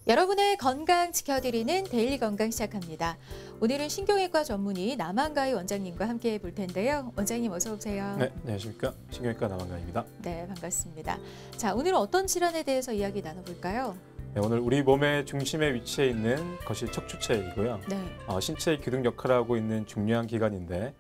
여러분의 건강 지켜드리는 데일리 건강 시작합니다. 오늘은 신경외과 전문의 남한가희 원장님과 함께 볼 텐데요. 원장님 어서 오세요. 네, 안녕하십니까. 신경외과 남한가희입니다. 네, 반갑습니다. 자, 오늘은 어떤 질환에 대해서 이야기 나눠볼까요? 네, 오늘 우리 몸의 중심에 위치해 있는 것이 척추체이고요. 네. 신체의 기둥 역할을 하고 있는 중요한 기관인데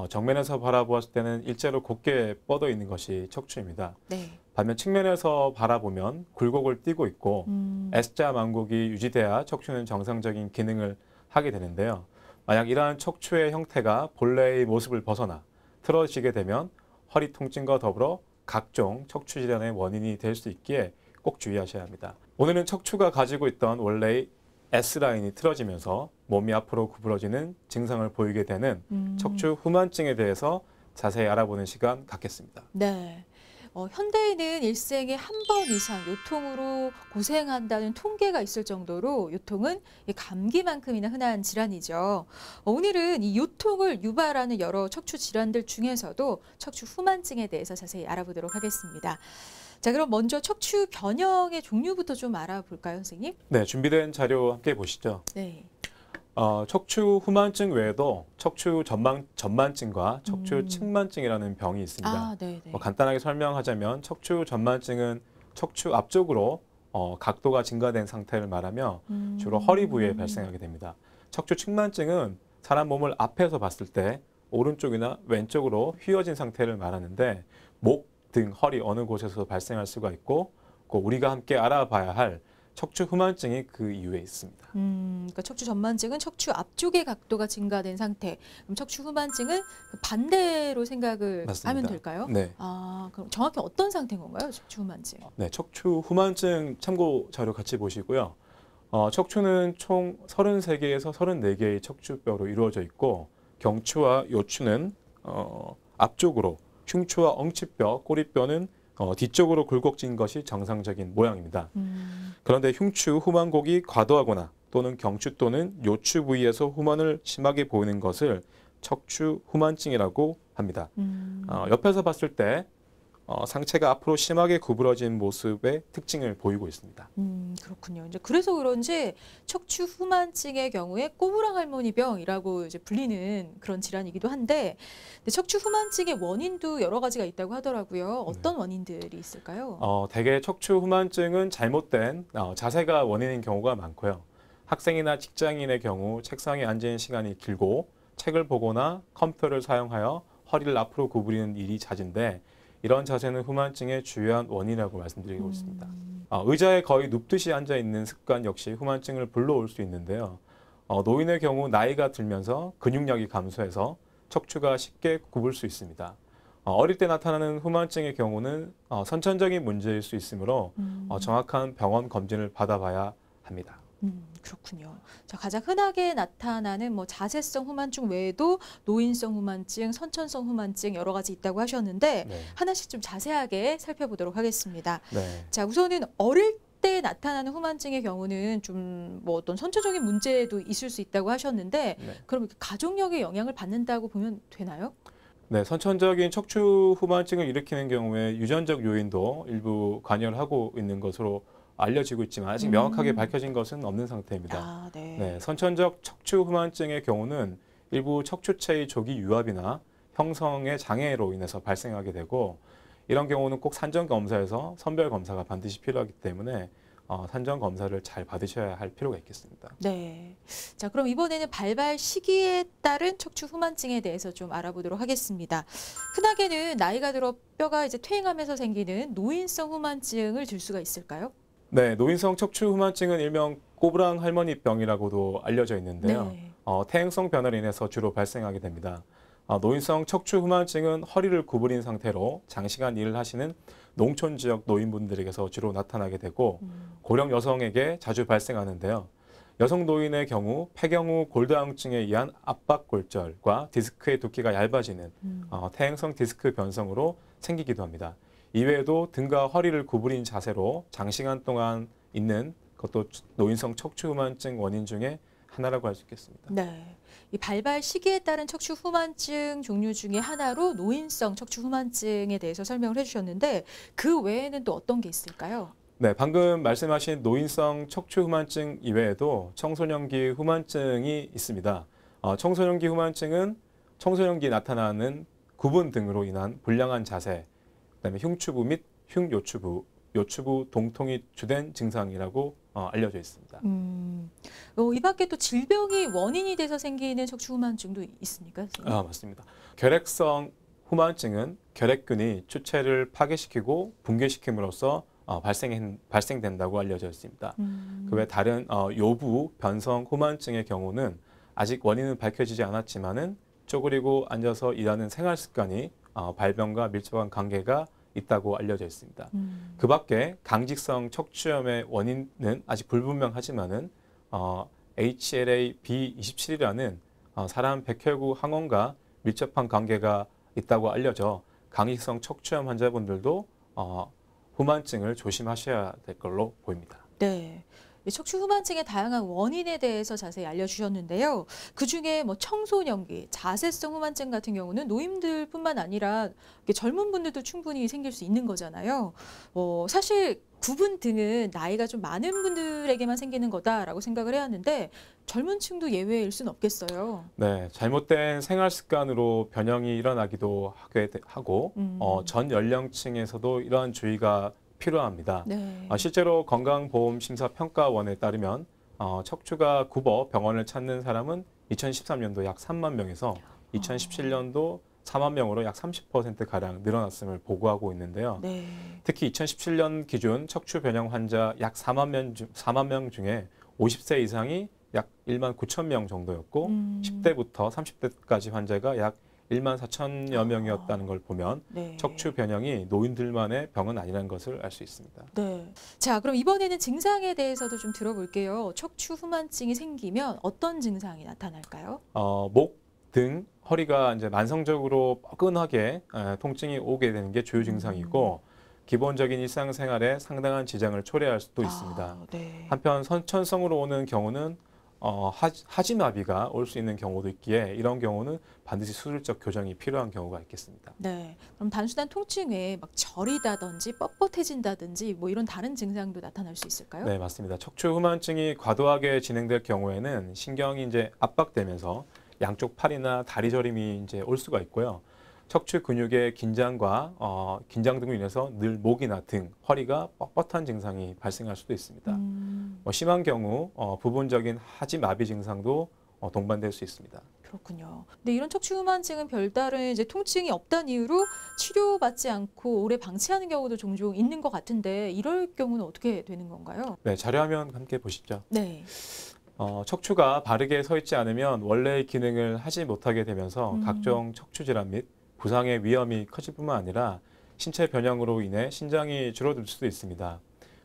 정면에서 바라보았을 때는 일자로 곧게 뻗어 있는 것이 척추입니다. 네. 반면 측면에서 바라보면 굴곡을 띠고 있고 S자 망곡이 유지돼야 척추는 정상적인 기능을 하게 되는데요. 만약 이러한 척추의 형태가 본래의 모습을 벗어나 틀어지게 되면 허리 통증과 더불어 각종 척추 질환의 원인이 될 수 있기에 꼭 주의하셔야 합니다. 오늘은 척추가 가지고 있던 원래의 S라인이 틀어지면서 몸이 앞으로 구부러지는 증상을 보이게 되는 척추 후만증에 대해서 자세히 알아보는 시간 갖겠습니다. 네. 현대인은 일생에 한 번 이상 요통으로 고생한다는 통계가 있을 정도로 요통은 감기만큼이나 흔한 질환이죠. 오늘은 이 요통을 유발하는 여러 척추 질환들 중에서도 척추 후만증에 대해서 자세히 알아보도록 하겠습니다. 자, 그럼 먼저 척추 변형의 종류부터 좀 알아볼까요, 선생님? 네, 준비된 자료 함께 보시죠. 네. 척추 후만증 외에도 척추 전만증과 척추 측만증이라는 병이 있습니다. 아, 네, 네. 간단하게 설명하자면 척추 전만증은 척추 앞쪽으로 각도가 증가된 상태를 말하며 주로 허리 부위에 발생하게 됩니다. 척추 측만증은 사람 몸을 앞에서 봤을 때 오른쪽이나 왼쪽으로 휘어진 상태를 말하는데 목, 등, 허리 어느 곳에서 발생할 수가 있고 우리가 함께 알아봐야 할 척추 후만증이 그 이유에 있습니다. 그러니까 척추 전만증은 척추 앞쪽의 각도가 증가된 상태. 그럼 척추 후만증은 반대로 생각을 맞습니다. 하면 될까요? 네. 아, 그럼 정확히 어떤 상태인 건가요, 척추 후만증? 네, 척추 후만증 참고 자료 같이 보시고요. 척추는 총 33개에서 34개의 척추뼈로 이루어져 있고 경추와 요추는 앞쪽으로, 흉추와 엉치뼈, 꼬리뼈는 뒤쪽으로 굴곡진 것이 정상적인 모양입니다. 그런데 흉추 후만곡이 과도하거나 또는 경추 또는 요추 부위에서 후만을 심하게 보이는 것을 척추 후만증이라고 합니다. 옆에서 봤을 때 상체가 앞으로 심하게 구부러진 모습의 특징을 보이고 있습니다. 그렇군요. 이제 그래서 그런지 척추 후만증의 경우에 꼬부랑 할머니병이라고 이제 불리는 그런 질환이기도 한데, 근데 척추 후만증의 원인도 여러 가지가 있다고 하더라고요. 어떤 원인들이 있을까요? 대개 척추 후만증은 잘못된 자세가 원인인 경우가 많고요. 학생이나 직장인의 경우 책상에 앉은 시간이 길고 책을 보거나 컴퓨터를 사용하여 허리를 앞으로 구부리는 일이 잦은데 이런 자세는 후만증의 주요한 원인이라고 말씀드리고 있습니다. 의자에 거의 눕듯이 앉아있는 습관 역시 후만증을 불러올 수 있는데요. 노인의 경우 나이가 들면서 근육량이 감소해서 척추가 쉽게 굽을 수 있습니다. 어릴 때 나타나는 후만증의 경우는 선천적인 문제일 수 있으므로 정확한 병원 검진을 받아봐야 합니다. 그렇군요. 자, 가장 흔하게 나타나는 자세성 후만증 외에도 노인성 후만증, 선천성 후만증 여러 가지 있다고 하셨는데 네. 하나씩 좀 자세하게 살펴보도록 하겠습니다. 네. 자, 우선은 어릴 때 나타나는 후만증의 경우는 좀 어떤 선천적인 문제도 있을 수 있다고 하셨는데 네. 그럼 가족력의 영향을 받는다고 보면 되나요? 네, 선천적인 척추 후만증을 일으키는 경우에 유전적 요인도 일부 관여를 하고 있는 것으로 알려지고 있지만 아직 명확하게 밝혀진 것은 없는 상태입니다. 아, 네. 네, 선천적 척추 후만증의 경우는 일부 척추체의 조기 유압이나 형성의 장애로 인해서 발생하게 되고 이런 경우는 꼭 산전 검사에서 선별 검사가 반드시 필요하기 때문에 산전 검사를 잘 받으셔야 할 필요가 있겠습니다. 네. 자, 그럼 이번에는 발발 시기에 따른 척추 후만증에 대해서 좀 알아보도록 하겠습니다. 흔하게는 나이가 들어 뼈가 이제 퇴행하면서 생기는 노인성 후만증을 들 수가 있을까요? 네, 노인성 척추 후만증은 일명 꼬부랑 할머니병이라고도 알려져 있는데요. 네. 퇴행성 변화로 인해서 주로 발생하게 됩니다. 노인성 척추 후만증은 허리를 구부린 상태로 장시간 일을 하시는 농촌 지역 노인분들에게서 주로 나타나게 되고 고령 여성에게 자주 발생하는데요. 여성 노인의 경우 폐경 후 골다공증에 의한 압박골절과 디스크의 두께가 얇아지는 퇴행성 디스크 변성으로 생기기도 합니다. 이외에도 등과 허리를 구부린 자세로 장시간 동안 있는 것도 노인성 척추 후만증 원인 중에 하나라고 할 수 있겠습니다. 네. 이 발발 시기에 따른 척추 후만증 종류 중에 하나로 노인성 척추 후만증에 대해서 설명을 해주셨는데 그 외에는 또 어떤 게 있을까요? 네, 방금 말씀하신 노인성 척추 후만증 이외에도 청소년기 후만증이 있습니다. 청소년기 후만증은 청소년기에 나타나는 구분 등으로 인한 불량한 자세, 그다음에 흉추부 및 흉요추부, 요추부 동통이 주된 증상이라고 알려져 있습니다. 이 밖에 또 질병이 원인이 돼서 생기는 척추 후만증도 있습니까, 선생님? 맞습니다. 결핵성 후만증은 결핵균이 추체를 파괴시키고 붕괴시킴으로써 발생된다고 알려져 있습니다. 그 외 다른 요부 변성 후만증의 경우는 아직 원인은 밝혀지지 않았지만은 쪼그리고 앉아서 일하는 생활 습관이 발병과 밀접한 관계가 있다고 알려져 있습니다. 그 밖에 강직성 척추염의 원인은 아직 불분명하지만은 HLA-B27이라는 사람 백혈구 항원과 밀접한 관계가 있다고 알려져 강직성 척추염 환자분들도 후만증을 조심하셔야 될 걸로 보입니다. 네. 이 척추 후만증의 다양한 원인에 대해서 자세히 알려주셨는데요. 그중에 뭐 청소년기, 자세성 후만증 같은 경우는 노인들뿐만 아니라 젊은 분들도 충분히 생길 수 있는 거잖아요. 사실 구분 등은 나이가 좀 많은 분들에게만 생기는 거다라고 생각을 해야 하는데 젊은 층도 예외일 수는 없겠어요. 네, 잘못된 생활 습관으로 변형이 일어나기도 하고 전 연령층에서도 이러한 주의가 필요합니다. 네. 실제로 건강보험심사평가원에 따르면 척추가 굽어 병원을 찾는 사람은 2013년도 약 3만 명에서 2017년도 4만 명으로 약 30%가량 늘어났음을 보고하고 있는데요. 네. 특히 2017년 기준 척추 변형 환자 약 4만 명 중에 50세 이상이 약 1만 9천 명 정도였고 10대부터 30대까지 환자가 약 1만 4천여 명이었다는 걸 보면 네. 척추 변형이 노인들만의 병은 아니라는 것을 알 수 있습니다. 네. 자, 그럼 이번에는 증상에 대해서도 좀 들어볼게요. 척추 후만증이 생기면 어떤 증상이 나타날까요? 목, 등, 허리가 이제 만성적으로 뻐근하게 통증이 오게 되는 게 주요 증상이고 기본적인 일상생활에 상당한 지장을 초래할 수도 있습니다. 네. 한편 선천성으로 오는 경우는 하지마비가 올 수 있는 경우도 있기에 이런 경우는 반드시 수술적 교정이 필요한 경우가 있겠습니다. 네. 그럼 단순한 통증 외에 막 저리다든지 뻣뻣해진다든지 뭐 이런 다른 증상도 나타날 수 있을까요? 네, 맞습니다. 척추 후만증이 과도하게 진행될 경우에는 신경이 이제 압박되면서 양쪽 팔이나 다리 저림이 이제 올 수가 있고요. 척추 근육의 긴장과 긴장 등으로 인해서 늘 목이나 등, 허리가 뻣뻣한 증상이 발생할 수도 있습니다. 심한 경우 부분적인 하지마비 증상도 동반될 수 있습니다. 그렇군요. 근데 이런 척추 후만증은 별다른 이제 통증이 없다는 이유로 치료받지 않고 오래 방치하는 경우도 종종 있는 것 같은데 이럴 경우는 어떻게 되는 건가요? 네, 자료화면 함께 보시죠. 네. 척추가 바르게 서 있지 않으면 원래의 기능을 하지 못하게 되면서 각종 척추 질환 및 부상의 위험이 커질 뿐만 아니라 신체 변형으로 인해 신장이 줄어들 수도 있습니다.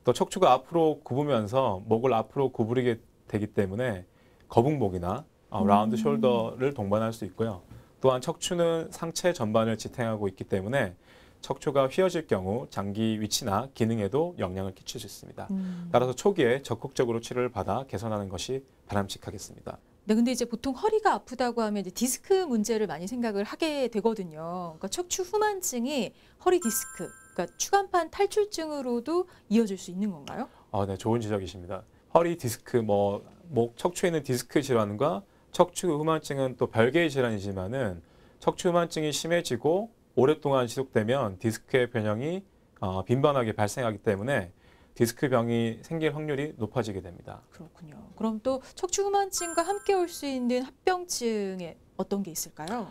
또 척추가 앞으로 굽으면서 목을 앞으로 구부리게 되기 때문에 거북목이나 라운드 숄더를 동반할 수 있고요. 또한 척추는 상체 전반을 지탱하고 있기 때문에 척추가 휘어질 경우 장기 위치나 기능에도 영향을 끼칠 수 있습니다. 따라서 초기에 적극적으로 치료를 받아 개선하는 것이 바람직하겠습니다. 네, 근데 이제 보통 허리가 아프다고 하면 이제 디스크 문제를 많이 생각을 하게 되거든요. 그러니까 척추 후만증이 허리 디스크, 그러니까 추간판 탈출증으로도 이어질 수 있는 건가요? 네, 좋은 지적이십니다. 허리 디스크, 목 척추에 있는 디스크 질환과 척추 후만증은 또 별개의 질환이지만은 척추 후만증이 심해지고 오랫동안 지속되면 디스크의 변형이 빈번하게 발생하기 때문에 디스크 병이 생길 확률이 높아지게 됩니다. 그렇군요. 그럼 또 척추 후만증과 함께 올 수 있는 합병증에 어떤 게 있을까요?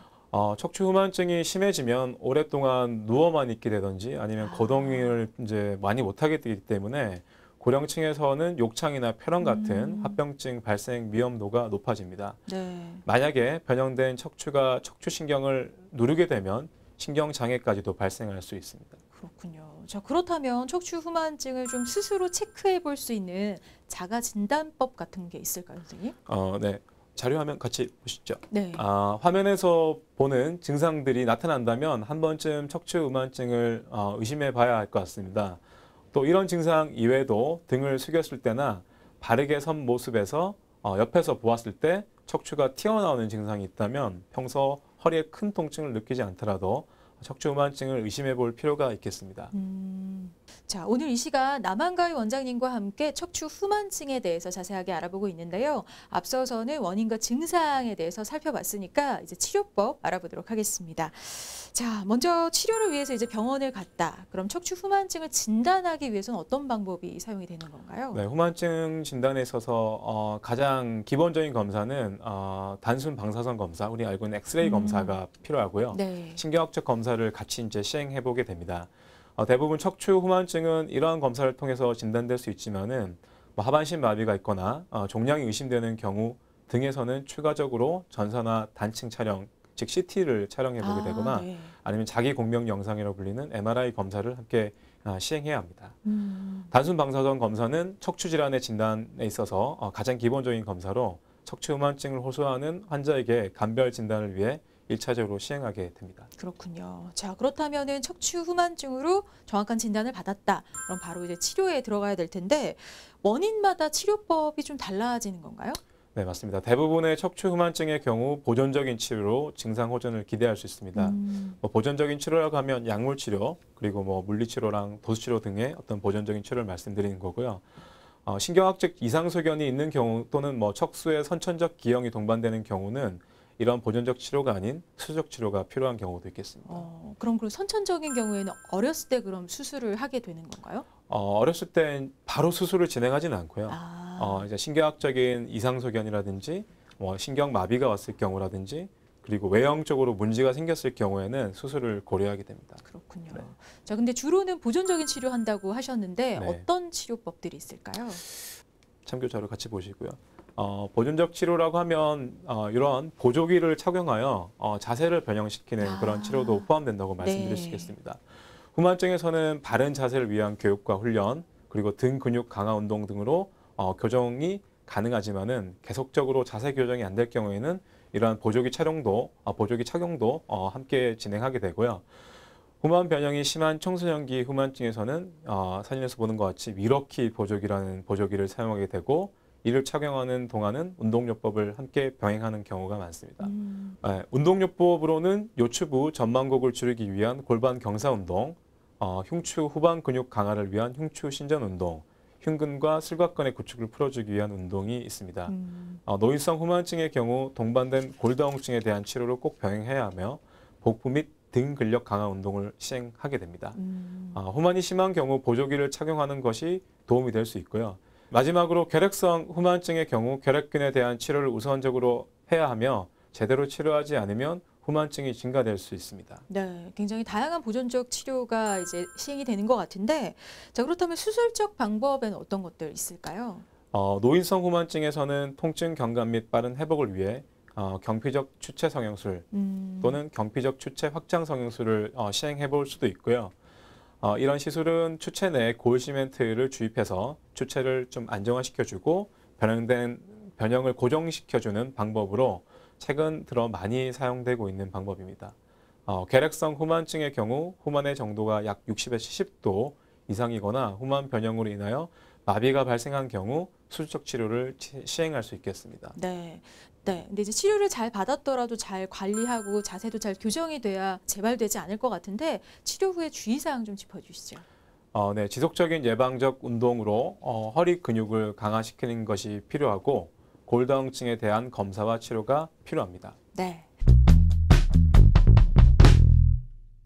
척추 후만증이 심해지면 오랫동안 누워만 있게 되든지 아니면 거동을 이제 많이 못하게 되기 때문에 고령층에서는 욕창이나 폐렴 같은 합병증 발생 위험도가 높아집니다. 네. 만약에 변형된 척추가 척추신경을 누르게 되면 신경장애까지도 발생할 수 있습니다. 그렇군요. 자, 그렇다면 척추 후만증을 좀 스스로 체크해 볼 수 있는 자가 진단법 같은 게 있을까요, 선생님? 네. 자료화면 같이 보시죠. 네. 화면에서 보는 증상들이 나타난다면 한 번쯤 척추 후만증을 의심해 봐야 할 것 같습니다. 또 이런 증상 이외에도 등을 숙였을 때나 바르게 선 모습에서 옆에서 보았을 때 척추가 튀어나오는 증상이 있다면 평소 허리에 큰 통증을 느끼지 않더라도 척추 후만증을 의심해 볼 필요가 있겠습니다. 자, 오늘 이 시간 남한가위 원장님과 함께 척추 후만증에 대해서 자세하게 알아보고 있는데요. 앞서서는 원인과 증상에 대해서 살펴봤으니까 이제 치료법 알아보도록 하겠습니다. 자, 먼저 치료를 위해서 이제 병원을 갔다. 그럼 척추 후만증을 진단하기 위해서는 어떤 방법이 사용이 되는 건가요? 네, 후만증 진단에 있어서 가장 기본적인 검사는 단순 방사선 검사, 우리 알고 있는 엑스레이 검사가 필요하고요. 네. 신경학적 검사를 같이 이제 시행해 보게 됩니다. 대부분 척추 후만증은 이러한 검사를 통해서 진단될 수 있지만은 뭐 하반신 마비가 있거나 종양이 의심되는 경우 등에서는 추가적으로 전산화 단층 촬영, 즉 CT를 촬영해 보게 되거나 네. 아니면 자기 공명 영상이라고 불리는 MRI 검사를 함께 시행해야 합니다. 단순 방사선 검사는 척추 질환의 진단에 있어서 가장 기본적인 검사로 척추 후만증을 호소하는 환자에게 감별 진단을 위해 1차적으로 시행하게 됩니다. 그렇군요. 자, 그렇다면은 척추 후만증으로 정확한 진단을 받았다. 그럼 바로 이제 치료에 들어가야 될 텐데 원인마다 치료법이 좀 달라지는 건가요? 네, 맞습니다. 대부분의 척추 후만증의 경우 보존적인 치료로 증상 호전을 기대할 수 있습니다. 뭐 보존적인 치료라고 하면 약물 치료, 그리고 뭐 물리 치료랑 도수 치료 등의 어떤 보존적인 치료를 말씀드리는 거고요. 신경학적 이상 소견이 있는 경우 또는 뭐 척수에 선천적 기형이 동반되는 경우는 이런 보존적 치료가 아닌 수적 치료가 필요한 경우도 있겠습니다. 그럼 그 선천적인 경우에는 어렸을 때 그럼 수술을 하게 되는 건가요? 어렸을 땐 바로 수술을 진행하지는 않고요. 아, 이제 신경학적인 이상 소견이라든지 뭐 신경 마비가 왔을 경우라든지 그리고 외형적으로 문제가 생겼을 경우에는 수술을 고려하게 됩니다. 그렇군요. 네. 자, 근데 주로는 보존적인 치료한다고 하셨는데 네. 어떤 치료법들이 있을까요? 참고자료 같이 보시고요. 보존적 치료라고 하면 이런 보조기를 착용하여 자세를 변형시키는 그런 치료도 포함된다고 말씀드릴 수 네. 있겠습니다. 후만증에서는 바른 자세를 위한 교육과 훈련, 그리고 등 근육 강화 운동 등으로 교정이 가능하지만은 계속적으로 자세 교정이 안 될 경우에는 이러한 보조기 착용도 함께 진행하게 되고요. 후만 변형이 심한 청소년기 후만증에서는 사진에서 보는 것 같이 미러키 보조기라는 보조기를 사용하게 되고 이를 착용하는 동안은 운동요법을 함께 병행하는 경우가 많습니다. 운동요법으로는 요추부 전만곡을 줄이기 위한 골반 경사 운동, 흉추 후방 근육 강화를 위한 흉추 신전 운동, 흉근과 슬곽근의 구축을 풀어주기 위한 운동이 있습니다. 노인성 후만증의 경우 동반된 골다공증에 대한 치료를 꼭 병행해야 하며 복부 및 등 근력 강화 운동을 시행하게 됩니다. 후만이 심한 경우 보조기를 착용하는 것이 도움이 될 수 있고요. 마지막으로 결핵성 후만증의 경우 결핵균에 대한 치료를 우선적으로 해야 하며 제대로 치료하지 않으면 후만증이 증가될 수 있습니다. 네, 굉장히 다양한 보존적 치료가 이제 시행이 되는 것 같은데, 자, 그렇다면 수술적 방법에는 어떤 것들 있을까요? 노인성 후만증에서는 통증 경감 및 빠른 회복을 위해 경피적 추체 성형술 또는 경피적 추체 확장 성형술을 시행해 볼 수도 있고요. 이런 시술은 추체 내에 고울 시멘트를 주입해서 추체를 좀 안정화시켜주고 변형을 고정시켜주는 방법으로 최근 들어 많이 사용되고 있는 방법입니다. 결핵성 후만증의 경우 후만의 정도가 약 60에서 70도 이상이거나 후만 변형으로 인하여 마비가 발생한 경우 수술적 치료를 시행할 수 있겠습니다. 네. 네. 근데 이제 치료를 잘 받았더라도 잘 관리하고 자세도 잘 교정이 돼야 재발되지 않을 것 같은데 치료 후에 주의사항 좀 짚어주시죠. 네, 지속적인 예방적 운동으로 허리 근육을 강화시키는 것이 필요하고 골다공증에 대한 검사와 치료가 필요합니다. 네.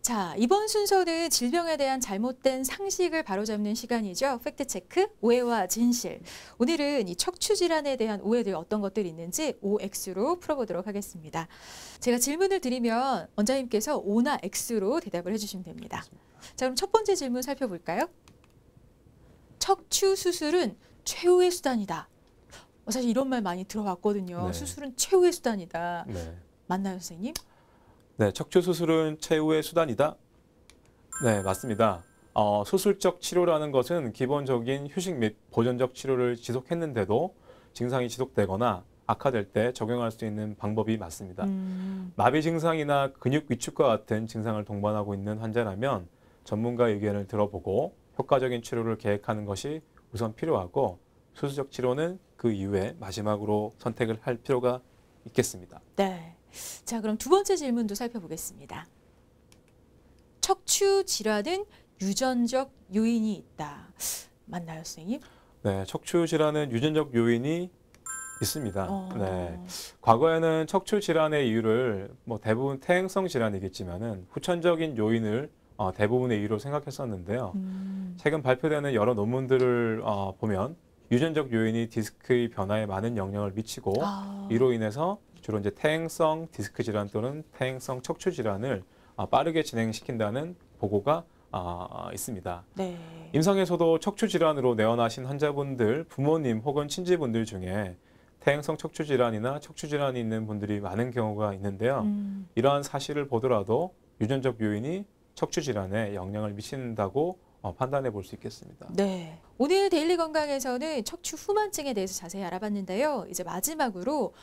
자, 이번 순서는 질병에 대한 잘못된 상식을 바로잡는 시간이죠. 팩트체크, 오해와 진실. 오늘은 이 척추 질환에 대한 오해들 어떤 것들이 있는지 OX로 풀어보도록 하겠습니다. 제가 질문을 드리면 원장님께서 O나 X로 대답을 해주시면 됩니다. 자, 그럼 첫 번째 질문 살펴볼까요? 척추 수술은 최후의 수단이다. 사실 이런 말 많이 들어봤거든요. 네. 수술은 최후의 수단이다. 네. 맞나요, 선생님? 네, 척추 수술은 최후의 수단이다. 네, 맞습니다. 수술적 치료라는 것은 기본적인 휴식 및 보존적 치료를 지속했는데도 증상이 지속되거나 악화될 때 적용할 수 있는 방법이 맞습니다. 마비 증상이나 근육 위축과 같은 증상을 동반하고 있는 환자라면 전문가의 의견을 들어보고 효과적인 치료를 계획하는 것이 우선 필요하고 수술적 치료는 그 이후에 마지막으로 선택을 할 필요가 있겠습니다. 네. 자, 그럼 두 번째 질문도 살펴보겠습니다. 척추 질환은 유전적 요인이 있다. 맞나요, 선생님? 네, 척추 질환은 유전적 요인이 있습니다. 어. 네, 과거에는 척추 질환의 이유를 뭐 대부분 퇴행성 질환이겠지만은 후천적인 요인을 대부분의 이유로 생각했었는데요. 최근 발표되는 여러 논문들을 보면 유전적 요인이 디스크의 변화에 많은 영향을 미치고 이로 인해서 주로 이제 퇴행성 디스크 질환 또는 퇴행성 척추 질환을 빠르게 진행시킨다는 보고가 있습니다. 네. 임상에서도 척추 질환으로 내원하신 환자분들, 부모님 혹은 친지분들 중에 퇴행성 척추 질환이나 척추 질환이 있는 분들이 많은 경우가 있는데요. 이러한 사실을 보더라도 유전적 요인이 척추 질환에 영향을 미친다고 판단해 볼 수 있겠습니다. 네. 오늘 데일리 건강에서는 척추 후만증에 대해서 자세히 알아봤는데요. 이제 마지막으로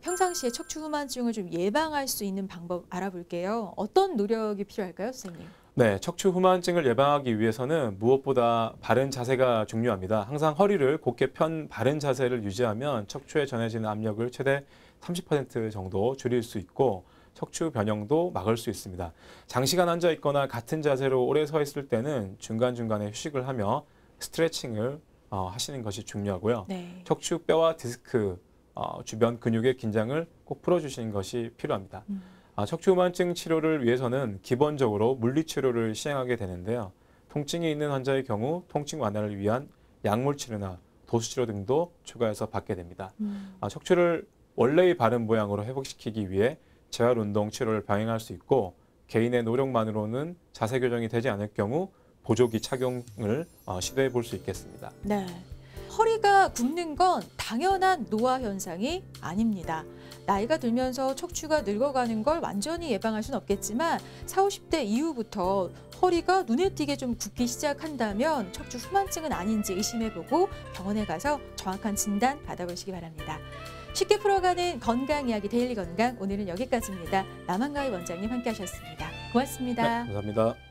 평상시에 척추 후만증을 좀 예방할 수 있는 방법 알아볼게요. 어떤 노력이 필요할까요, 선생님? 네, 척추 후만증을 예방하기 위해서는 무엇보다 바른 자세가 중요합니다. 항상 허리를 곧게 편 바른 자세를 유지하면 척추에 전해지는 압력을 최대 30% 정도 줄일 수 있고 척추 변형도 막을 수 있습니다. 장시간 앉아 있거나 같은 자세로 오래 서 있을 때는 중간중간에 휴식을 하며 스트레칭을 하시는 것이 중요하고요. 네. 척추 뼈와 디스크 주변 근육의 긴장을 꼭 풀어주시는 것이 필요합니다. 척추 후만증 치료를 위해서는 기본적으로 물리치료를 시행하게 되는데요. 통증이 있는 환자의 경우 통증 완화를 위한 약물 치료나 도수치료 등도 추가해서 받게 됩니다. 척추를 원래의 바른 모양으로 회복시키기 위해 재활운동 치료를 병행할 수 있고 개인의 노력만으로는 자세 교정이 되지 않을 경우 보조기 착용을 시도해 볼 수 있겠습니다. 네. 허리가 굽는 건 당연한 노화 현상이 아닙니다. 나이가 들면서 척추가 늙어가는 걸 완전히 예방할 수는 없겠지만 40, 50대 이후부터 허리가 눈에 띄게 좀 굽기 시작한다면 척추 후만증은 아닌지 의심해보고 병원에 가서 정확한 진단 받아보시기 바랍니다. 쉽게 풀어가는 건강 이야기 데일리 건강 오늘은 여기까지입니다. 남한가위 원장님 함께하셨습니다. 고맙습니다. 네, 감사합니다.